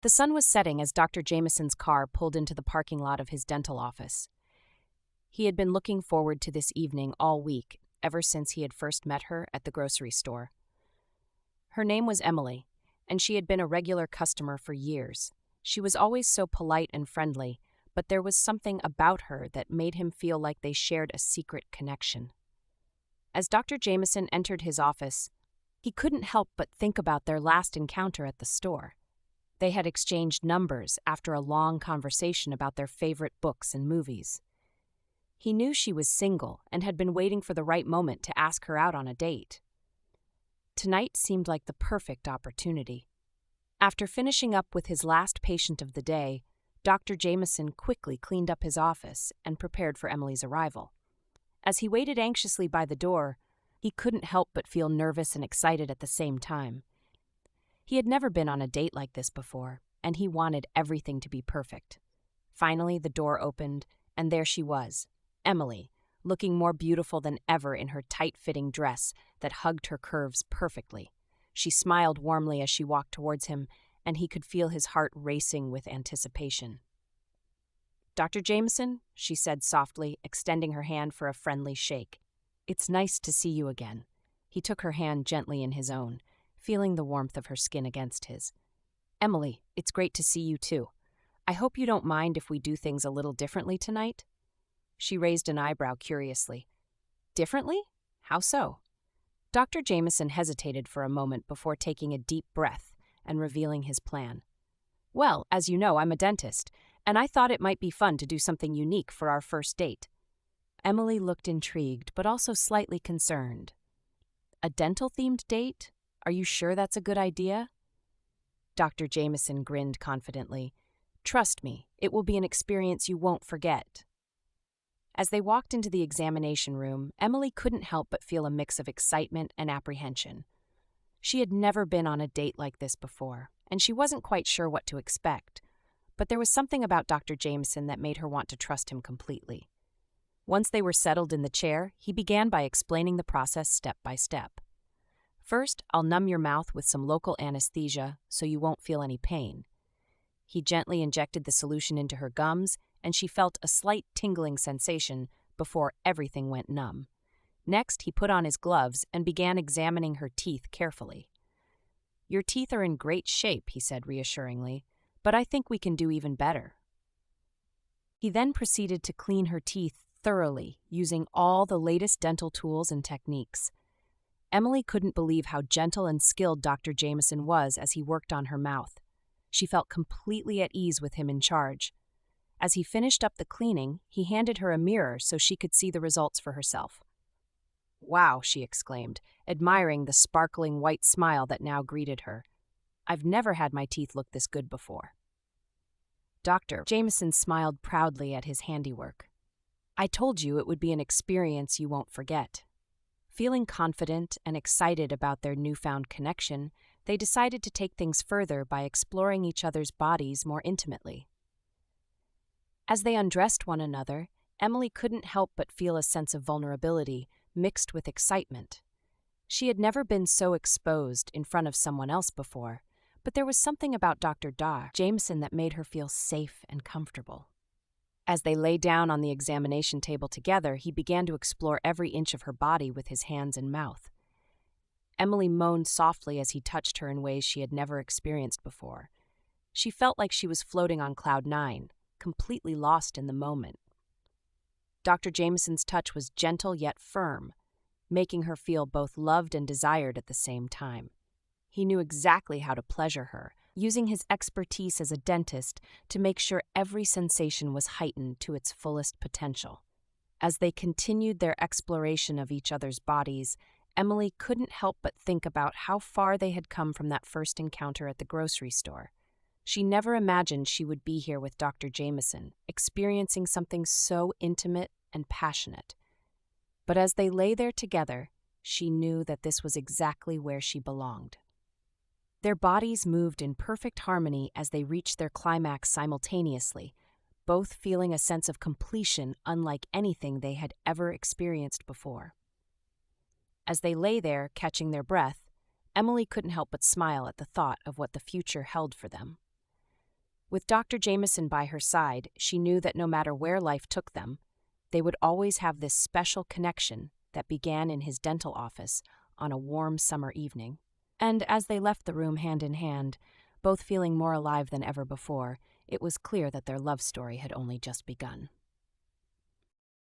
The sun was setting as Dr. Jameson's car pulled into the parking lot of his dental office. He had been looking forward to this evening all week, ever since he had first met her at the grocery store. Her name was Emily, and she had been a regular customer for years. She was always so polite and friendly, but there was something about her that made him feel like they shared a secret connection. As Dr. Jameson entered his office, he couldn't help but think about their last encounter at the store. They had exchanged numbers after a long conversation about their favorite books and movies. He knew she was single and had been waiting for the right moment to ask her out on a date. Tonight seemed like the perfect opportunity. After finishing up with his last patient of the day, Dr. Jameson quickly cleaned up his office and prepared for Emily's arrival. As he waited anxiously by the door, he couldn't help but feel nervous and excited at the same time. He had never been on a date like this before, and he wanted everything to be perfect. Finally, the door opened, and there she was, Emily, looking more beautiful than ever in her tight-fitting dress that hugged her curves perfectly. She smiled warmly as she walked towards him, and he could feel his heart racing with anticipation. "Dr. Jameson," she said softly, extending her hand for a friendly shake. "It's nice to see you again." He took her hand gently in his own, feeling the warmth of her skin against his. "Emily, it's great to see you too. I hope you don't mind if we do things a little differently tonight?" She raised an eyebrow curiously. "Differently? How so?" Dr. Jameson hesitated for a moment before taking a deep breath and revealing his plan. "Well, as you know, I'm a dentist, and I thought it might be fun to do something unique for our first date." Emily looked intrigued, but also slightly concerned. "A dental-themed date? Are you sure that's a good idea?" Dr. Jameson grinned confidently. "Trust me, it will be an experience you won't forget." As they walked into the examination room, Emily couldn't help but feel a mix of excitement and apprehension. She had never been on a date like this before, and she wasn't quite sure what to expect. But there was something about Dr. Jameson that made her want to trust him completely. Once they were settled in the chair, he began by explaining the process step by step. "First, I'll numb your mouth with some local anesthesia so you won't feel any pain." He gently injected the solution into her gums, and she felt a slight tingling sensation before everything went numb. Next, he put on his gloves and began examining her teeth carefully. "Your teeth are in great shape," he said reassuringly, "but I think we can do even better." He then proceeded to clean her teeth thoroughly, using all the latest dental tools and techniques. Emily couldn't believe how gentle and skilled Dr. Jameson was as he worked on her mouth. She felt completely at ease with him in charge. As he finished up the cleaning, he handed her a mirror so she could see the results for herself. "Wow," she exclaimed, admiring the sparkling white smile that now greeted her. "I've never had my teeth look this good before." Dr. Jameson smiled proudly at his handiwork. "I told you it would be an experience you won't forget." Feeling confident and excited about their newfound connection, they decided to take things further by exploring each other's bodies more intimately. As they undressed one another, Emily couldn't help but feel a sense of vulnerability mixed with excitement. She had never been so exposed in front of someone else before, but there was something about Dr. Jameson that made her feel safe and comfortable. As they lay down on the examination table together, he began to explore every inch of her body with his hands and mouth. Emily moaned softly as he touched her in ways she had never experienced before. She felt like she was floating on cloud 9, completely lost in the moment. Dr. Jameson's touch was gentle yet firm, making her feel both loved and desired at the same time. He knew exactly how to pleasure her, using his expertise as a dentist to make sure every sensation was heightened to its fullest potential. As they continued their exploration of each other's bodies, Emily couldn't help but think about how far they had come from that first encounter at the grocery store. She never imagined she would be here with Dr. Jameson, experiencing something so intimate and passionate. But as they lay there together, she knew that this was exactly where she belonged. Their bodies moved in perfect harmony as they reached their climax simultaneously, both feeling a sense of completion unlike anything they had ever experienced before. As they lay there, catching their breath, Emily couldn't help but smile at the thought of what the future held for them. With Dr. Jameson by her side, she knew that no matter where life took them, they would always have this special connection that began in his dental office on a warm summer evening. And as they left the room hand in hand, both feeling more alive than ever before, it was clear that their love story had only just begun.